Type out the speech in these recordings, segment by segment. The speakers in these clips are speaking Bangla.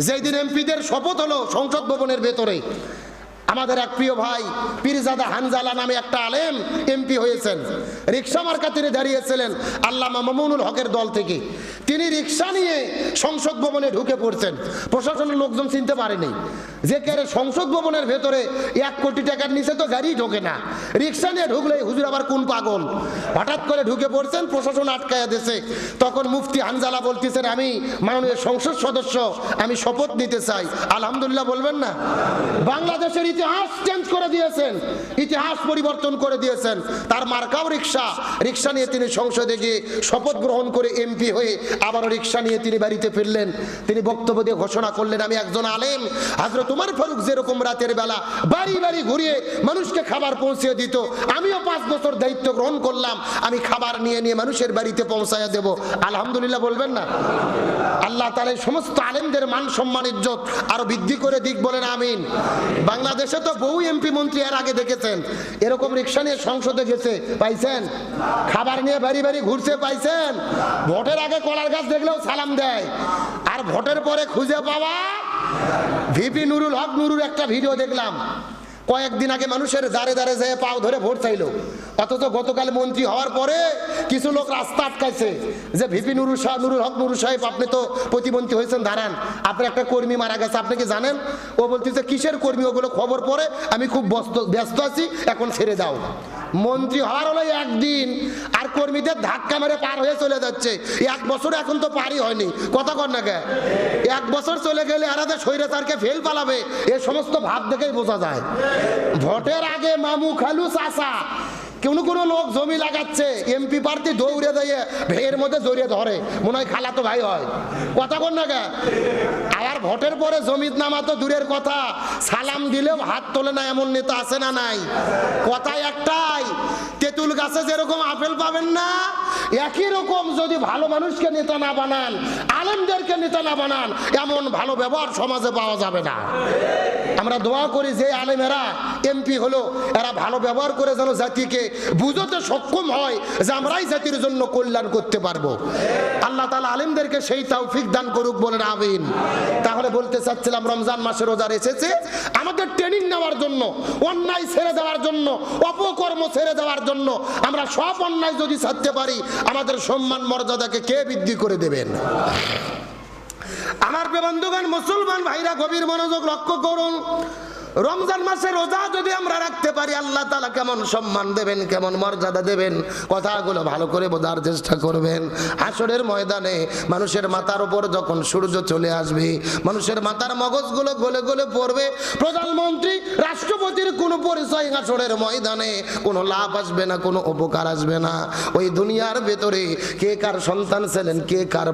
যেই দিন এমপিদের শপথ হলো সংসদ ভবনের ভেতরে, আমাদের এক প্রিয় ভাই পীরজাদা হানজালা নামে একটা আলেম এমপি হয়েছেন। রিক্সা মার্কা তিনি দাঁড়িয়েছিলেন আল্লামা মামুনুল হকের দল থেকে। তিনি রিক্সা নিয়ে সংসদ ভবনে ঢুকে পড়ছেন। প্রশাসনের লোকজন চিনতে পারেনি যে কেরে সংসদ ভবনের ভেতরে 1 কোটি টাকার নিচে তো গাড়ি ঢোকে না, রিক্সা নিয়ে ঢুকলে হুজুর আবার কোন পাগল। হঠাৎ করে ঢুকে পড়ছেন, প্রশাসন আটকায়া দিয়েছে। তখন মুফতি হানজালা বলতেছেন, আমি মাননীয় সংসদ সদস্য, আমি শপথ নিতে চাই। আলহামদুলিল্লাহ বলবেন না? বাংলাদেশের ইতিহাস চেঞ্জ করে দিয়েছেন, ইতিহাস পরিবর্তন করে দিয়েছেন। তার মার্কাও রিক্সা। রিক্সা নিয়ে তিনি সংসদে গিয়ে শপথ গ্রহণ করে এমপি হয়ে আবারও রিক্সা নিয়ে তিনি বাড়িতে ফিরলেন। তিনি বক্তব্য দিয়ে ঘোষণা করলেন, আমি একজন আলেম। হযরত উমর ফারুক যেরকম রাতের বেলা বাড়ি বাড়ি ঘুরিয়ে মানুষকে খাবার পৌঁছে দিত, আমিও 5 বছর দায়িত্ব গ্রহণ করলাম, আমি খাবার নিয়ে নিয়ে মানুষের বাড়িতে পৌঁছায়া দেব। আলহামদুলিল্লাহ বলবেন না? আল্লাহ তাআলা সমস্ত আলেমদের মান সম্মান ইজ্জত আরো বৃদ্ধি করে দিক, বলেন আমিন। বাংলাদেশে তো বহু এমপি মন্ত্রী এর আগে দেখেছেন এরকম রিক্সা নিয়ে সংসদে গেছে, পাইছেন? খাবার নিয়ে বাড়ি বাড়ি ঘুরছে, পাইছেন? ভোটের আগে কলার গাছ দেখলেও সালাম দেয়, আর ভোটের পরে খুঁজে পাওয়া। ভিপি নুরুল হক নুরুর একটা ভিডিও দেখলাম, কয়েকদিন আগে মানুষের দাঁড়ে দাঁড়ে যেয়ে পাও ধরে ভোট চাইলো, অথচ গতকাল মন্ত্রী হওয়ার পরে কিছু লোক রাস্তা আটকাইছে যে ভিপি নুরুল হক নুরুল সাহেব, আপনি তো প্রতিমন্ত্রী হয়েছেন, দাঁড়ান, আপনার একটা কর্মী মারা গেছে, আপনি কি জানেন? ও বলতেছে, কিসের কর্মী? ওগুলো খবর পরে আমি খুব ব্যস্ত আছি, এখন ছেড়ে দাও। মন্ত্রী হওয়ার হলো একদিন, আর কর্মীদের ধাক্কা মেরে পার হয়ে চলে যাচ্ছে। 1 বছর এখন তো পারই হয়নি, কথা কর না কে? 1 বছর চলে গেলে আলাদা স্বৈরাচারকে ফেল পালাবে, এ সমস্ত ভাব দেখেই বোঝা যায়। ভোটের আগে মামু খালু চাচা কোনো লোক জমি লাগাচ্ছে, এমপি প্রার্থী দৌড়ে দিয়ে ভেয়ের মধ্যে জড়িয়ে ধরে, মনে হয় খালাতো ভাই হয়, কথা কর না কে? আর ভোটের পরে জমির নামা তো দূরের কথা, সালাম দিলেও হাত তোলে না, এমন নেতা আছে না নাই? কথাই একটাই, তেঁতুল গাছে যেরকম আপেল পাবেন না, একই রকম যদি ভালো মানুষকে নেতা না বানান, আলেমদেরকে নেতা না বানান, এমন ভালো ব্যবহার সমাজে পাওয়া যাবে না। আমরা দোয়া করি যে আলেমেরা এমপি হলো এরা ভালো ব্যবহার করে যেন জাতিকে বুঝতে সক্ষম হয় যে আমরাই জাতির জন্য কল্যাণ করতে পারবো। আল্লাহ তাআলা আলেমদেরকে সেই তৌফিক দান করুক, বলেন আমিন। তাহলে বলতে চাচ্ছিলাম, রমজান মাসে রোজা এসেছে আমাদের ট্রেনিং নেওয়ার জন্য, অন্যায় ছেড়ে দেওয়ার জন্য, অপকর্ম ছেড়ে দেওয়ার জন্য। আমরা সব অন্যায় যদি ছাড়তে পারি, আমাদের সম্মান মর্যাদাকে কে বৃদ্ধি করে দেবেন? আমার বন্ধুগণ, মুসলমান ভাইরা, গভীর মনোযোগ লক্ষ্য করুন। রমজান মাসে রোজা যদি আমরা রাখতে পারি, আল্লাহ তাআলা কেমন সম্মান দেবেন, কেমন মর্যাদা দেবেন, কথাগুলো ভালো করে বোঝার চেষ্টা করবেন। হাসরের ময়দানে মানুষের মাথার উপর যখন সূর্য চলে আসবে, মানুষের মাথার মগজগুলো গলে গলে পড়বে, প্রধানমন্ত্রী রাষ্ট্রপতির কোনো পরিচয় হাসরের ময়দানে কোনো লাভ আসবে না, কোনো উপকার আসবে না। ওই দুনিয়ার ভেতরে কে কার সন্তান ছিলেন, কে কার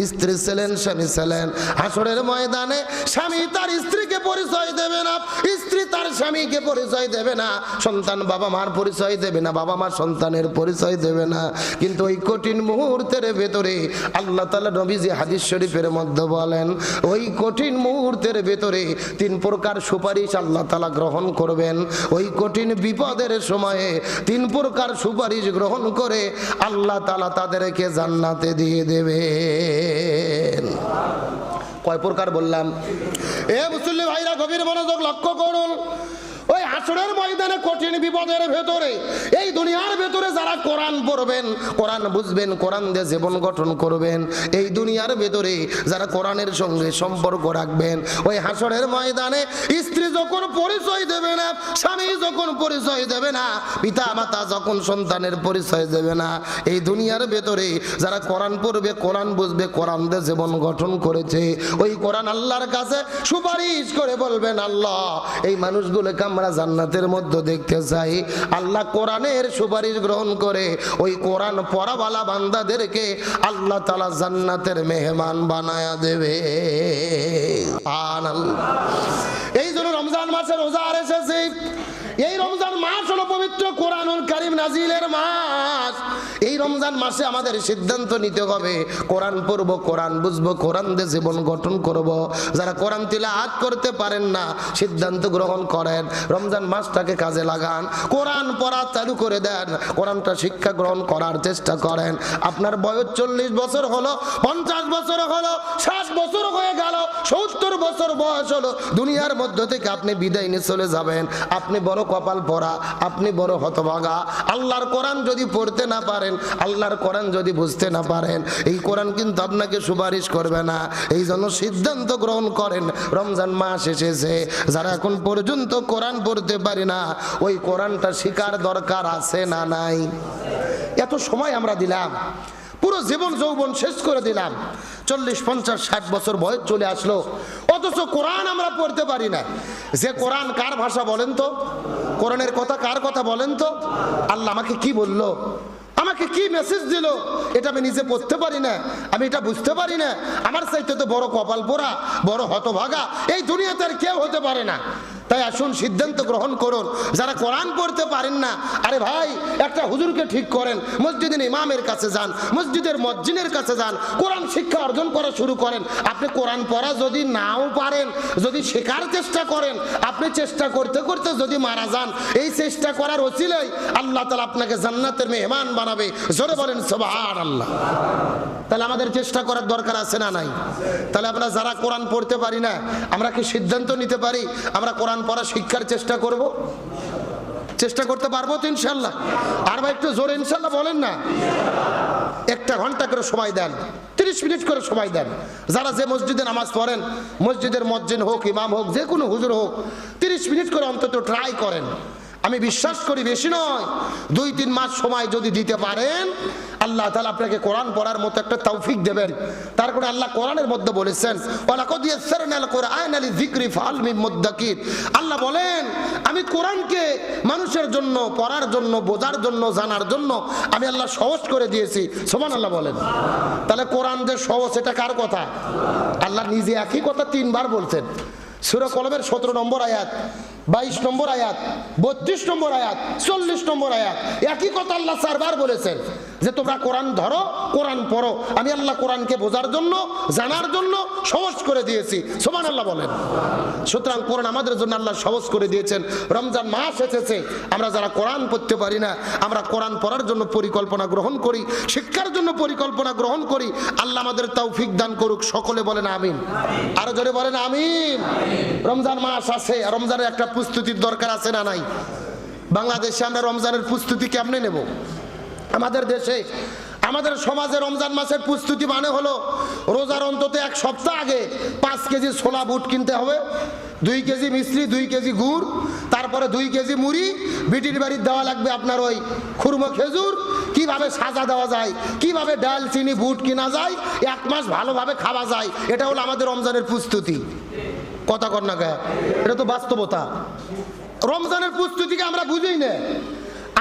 স্ত্রী ছিলেন, স্বামী ছিলেন, হাসরের ময়দানে স্বামী তার স্ত্রীকে পরিচয় দেবে না, স্ত্রী তার স্বামীকে পরিচয় দেবে না, সন্তান বাবা মার পরিচয় দেবে না, বাবা মা সন্তানের পরিচয় দেবে না। কিন্তু ওই কঠিন মুহূর্তের ভেতরে আল্লাহ তাআলা নবীজি হাদিস শরীফের মধ্যে বলেন, ওই কঠিন মুহূর্তের ভেতরে 3 প্রকার সুপারিশ আল্লাহ তাআলা গ্রহণ করবেন। ওই কঠিন বিপদের সময়ে 3 প্রকার সুপারিশ গ্রহণ করে আল্লাহ তাআলা তাদেরকে জান্নাতে দিয়ে দেবেন। কয় প্রকার বললাম? এ মুসলিম ভাইরা, গভীর মনোযোগ লক্ষ্য করুন। ওই হাসরের ময়দানে কঠিন বিপদের ভেতরে, এই দুনিয়ার ভেতরে যারা কোরআন পড়বেন, কোরআন বুঝবেন, কোরআন দিয়ে জীবন গঠন করবেন, এই দুনিয়ার ভেতরে যারা কোরআনের সঙ্গে সম্পর্ক রাখবেন, ওই হাসরের ময়দানে স্ত্রী যখন পরিচয় দেবে না, স্বামী যখন পরিচয় দেবে না, পিতা মাতা যখন সন্তানের পরিচয় দেবে না, এই দুনিয়ার ভেতরে যারা কোরআন পড়বে, কোরআন বুঝবে, কোরআন দিয়ে জীবন গঠন করেছে, ওই কোরআন আল্লাহর কাছে সুপারিশ করে বলবেন, আল্লাহ এই মানুষগুলোকে আমরা জান্নাতের মধ্যে দেখতে চাই। আল্লাহ কোরআনের সুপারিশ গ্রহণ করে ওই কোরআন পড়াওয়ালা বান্দাদেরকে আল্লাহ তাআলা জান্নাতের মেহমান বানায়া দেবে। এই জন্য রমজান মাসে রোজা এসেছে। এই রমজান মাস হলো পবিত্র কোরআনুল কারীম নাজিলের মাস। এই রমজান মাসে আমাদের সিদ্ধান্ত নিতে হবে, কোরআন পড়বো, কোরআন বুঝবো, কোরআন দিয়ে জীবন গঠন করব। যারা কোরআন তিলাওয়াত করতে পারেন না, সিদ্ধান্ত গ্রহণ করেন, রমজান মাসটাকে কাজে লাগান, কোরআন পড়া চালু করে দেন, কোরআনটা শিক্ষা গ্রহণ করার চেষ্টা করেন। আপনার বয়স 40 বছর হলো, 50 বছর হলো, 60 বছর হয়ে গেল, 70 বছর বয়স হলো, দুনিয়ার মধ্য থেকে আপনি বিদায় নিয়ে চলে যাবেন। আপনি বড় কপাল পরা, আপনি বড় হতভাগা। আল্লাহর কোরআন যদি পড়তে না পারেন, আল্লাহর কোরআন যদি বুঝতে না পারেন, এই কোরআন কিন্তু আপনাকে সুপারিশ করবে না। এই জন্য সিদ্ধান্ত গ্রহণ করেন, রমজান মাস এসেছে, যারা এখন পর্যন্ত কোরআন পড়তে পারি না, ওই কোরআনটা শিকার দরকার আছে না নাই? এত সময় আমরা দিলাম, পুরো জীবন যৌবন শেষ করে দিলাম, 40, 50, 60 বছর বয়স চলে আসলো, অথচ কোরআন আমরা পড়তে পারি না। যে কোরআন কার ভাষা বলেন তো? কোরআনের কথা কার কথা বলেন তো? আল্লাহ আমাকে কি বললো, আমাকে কি মেসেজ দিল, এটা আমি নিজে পড়তে পারি না, আমি এটা বুঝতে পারি না। আমার চাইতে তো বড় কপাল পোড়া, বড় হতভাগা এই দুনিয়াতে আর কেউ হতে পারে না। তাই আসুন সিদ্ধান্ত গ্রহণ করুন, যারা কোরআন পড়তে পারেন না, আরে ভাই একটা হুজুরকে ঠিক করেন, মসজিদের ইমামের কাছে যান, মসজিদের মুয়াজ্জিনের কাছে যান, কোরআন শিক্ষা অর্জন করা শুরু করেন। আপনি কোরআন পড়া যদি নাও পারেন, যদি শেখার চেষ্টা করেন, আপনি চেষ্টা করতে করতে যদি মারা যান, এই চেষ্টা করার ওসিলাই আল্লাহ তাআলা আপনাকে জান্নাতের মেহমান বানাবে। জোরে বলেন সুবহানাল্লাহ। তাহলে আমাদের চেষ্টা করার দরকার আছে না নাই? তাহলে আমরা যারা কোরআন পড়তে পারি না, আমরা কি সিদ্ধান্ত নিতে পারি আমরা কোরআন পড়া শিক্ষার চেষ্টা করব? চেষ্টা করতে পারবো তো ইনশাল্লাহ? আর ভাই একটু জোরে ইনশাল্লাহ বলেন না। 1 ঘন্টা করে সময় দেন, 30 মিনিট করে সময় দেন। যারা যে মসজিদে নামাজ পড়েন, মসজিদের মুয়াজ্জিন হোক, ইমাম হোক, যে কোনো হুজুর হোক, 30 মিনিট করে অন্তত ট্রাই করেন। আমি বিশ্বাস করি বেশি নয়, 2-3 মাস সময় যদি দিতে পারেন, আল্লাহ তাআলা আপনাকে কোরআন পড়ার মতো একটা তৌফিক দেবেন। তার কারণে আল্লাহ কোরআনের মধ্যে বলেছেন, ওয়ালাকাদ ইয়াসসারনাল কুরআনা লিযিকরি ফাহাল মিন মুদ্দাকির। আল্লাহ বলেন, আমি কোরআনকে মানুষের জন্য, পড়ার জন্য, বোঝার জন্য, জানার জন্য আমি আল্লাহ সহজ করে দিয়েছি। সুবহানাল্লাহ বলেন। তাহলে কোরআন যে সহজ, এটা কার কথা? আল্লাহ নিজে একই কথা 3 বার বলছেন। সূরা কলমের 17 নম্বর আয়াত, 22 নম্বর আয়াত, 32 নম্বর আয়াত, 40 নম্বর আয়াত, একই কথা আল্লাহ 4 বার বলেছেন যে তোমরা কোরআন ধরো, কোরআন পড়ো। আমি আল্লাহ কোরআনকে বোঝার জন্য, জানার জন্য সহজ করে দিয়েছি। সুবহানাল্লাহ বলেন। সুতরাং কোরআন আমাদের জন্য আল্লাহ সহজ করে দিয়েছেন। রমজান মাস এসেছে, আমরা যারা কোরআন পড়তে পারি না, আমরা কোরআন পড়ার জন্য পরিকল্পনা গ্রহণ করি, শিক্ষার জন্য পরিকল্পনা গ্রহণ করি। আল্লাহ আমাদের তৌফিক দান করুক। সকলে বলেন আমিন। আরো জোরে বলেন আমিন। রমজান মাস আছে, রমজানের একটা প্রস্তুতির দরকার আছে না নাই? বাংলাদেশে আমরা রমজানের প্রস্তুতি কেমনে নেব? আমাদের দেশে, আমাদের সমাজে রমজান মাসের প্রস্তুতি মানে হলো রোজার অন্তত 1 সপ্তাহ আগে 5 কেজি ছোলা বুট কিনতে হবে, 2 কেজি মিশ্রি, 2 কেজি গুড়, তারপরে 2 কেজি মুড়ি, বিটির বাড়ির দেওয়া লাগবে আপনার ওই খুরমা খেজুর, কিভাবে সাজা দেওয়া যায়, কিভাবে ডাল চিনি বুট কিনা যায়, 1 মাস ভালোভাবে খাওয়া যায়। এটা হলো আমাদের রমজানের প্রস্তুতি। কথা কর না গায়ে, এটা তো বাস্তবতা। রমজানের প্রস্তুতিকে আমরা বুঝি না।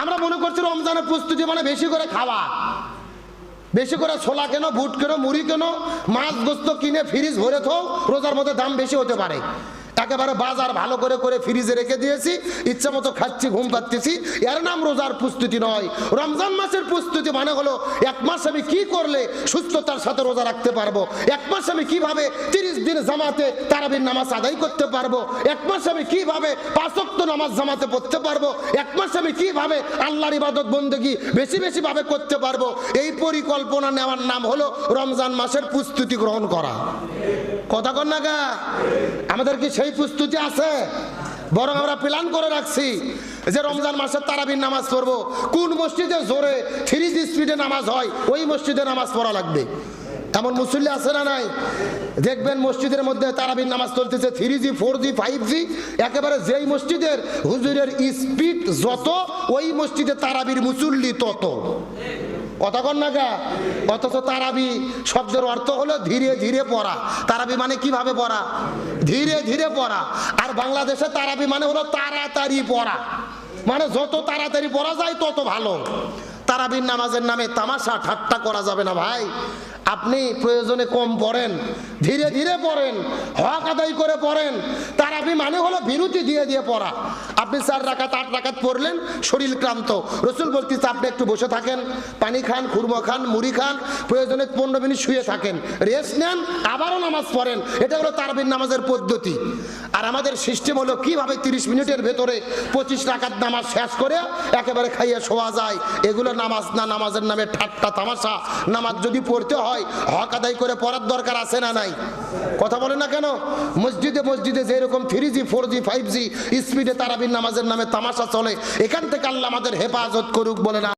আমরা মনে করছি রমজানের প্রস্তুতি মানে বেশি করে খাওয়া, বেশি করে ছোলা কেন, বুট কেন, মুড়ি কেন, মাছ গোস্ত কিনে ফ্রিজ ভরে থাও, রোজার মধ্যে দাম বেশি হতে পারে। একেবারে বাজার ভালো করে করে ফ্রিজে রেখে দিয়েছি, ইচ্ছা মতো খাচ্ছি, ঘুম পাচ্ছি, এর নাম রোজার প্রস্তুতি নয়। রমজান মাসের প্রস্তুতি মানে হলো 1 মাস আমি কি করলে সুস্থতার সাথে রোজা রাখতে পারবো, 1 মাস আমি কিভাবে 30 দিন জামাতে তারাবির নামাজ আদায় করতে পারবো, 1 মাস আমি কিভাবে 5 ওয়াক্ত নামাজ জামাতে পড়তে পারবো, 1 মাস আমি কিভাবে আল্লাহর ইবাদত বন্দেগী বেশি বেশি ভাবে করতে পারবো। এই পরিকল্পনা নেওয়ার নাম হলো রমজান মাসের প্রস্তুতি গ্রহণ করা। কথা কর না গা, আমাদের কি সেই প্রস্তুতি আছে? বরং আমরা প্ল্যান করে রাখছি যে রমজান মাসে তারাবির নামাজ পড়বো, কোন মসজিদে জোরে 3G স্পিডে নামাজ হয় ওই মসজিদে নামাজ পড়া লাগবে। এমন মুসল্লি আছে না নাই? দেখবেন মসজিদের মধ্যে তারাবির নামাজ চলতেছে 3G 4G 5G, একেবারে যেই মসজিদের হুজুরের স্পিড যত, ওই মসজিদে তারাবির মুসল্লি তত। কথা কন না গা। অথচ তারাবি শব্দের অর্থ হলো ধীরে ধীরে পড়া। তারাবি মানে কিভাবে পড়া? ধীরে ধীরে পড়া। আর বাংলাদেশে তারাবি মানে হলো তাড়াতাড়ি পড়া, মানে যত তাড়াতাড়ি পড়া যায় তত ভালো। তারাবির নামাজের নামে তামাশা ঠাট্টা করা যাবে না ভাই। আপনি প্রয়োজনে কম পড়েন, ধীরে ধীরে পড়েন, হক আদায় করে পড়েন। তারাবি মানে হলো বিরতি দিয়ে দিয়ে পড়া। আপনি 4 রাকাত 8 রাকাত পড়লেন, শরীর ক্লান্ত, রসুল বলতেছে আপনি একটু বসে থাকেন, পানি খান, খুরমা খান, মুড়ি খান, প্রয়োজনে 15 মিনিট শুয়ে থাকেন, রেস্ট নেন, আবারও নামাজ পড়েন। এটা হলো তারাবির নামাজের পদ্ধতি। আর আমাদের সিস্টেম হলো কিভাবে 30 মিনিটের ভেতরে 25 রাকাত নামাজ শেষ করে একেবারে খাইয়ে শোয়া যায়। এগুলো নামাজ না, নামাজের নামে ঠাট্টা তামাশা। নামাজ যদি পড়তে হয় হয় হক আদায় করে পড়ার দরকার আছে না নাই? কথা বলে না কেন? মসজিদে মসজিদে যেরকম 3G 4G 5G স্পিডে তারাবির নামাজের নামে তামাশা চলে, এখান থেকে আল্লাহ আমাদের হেফাজত করুক, বলে না।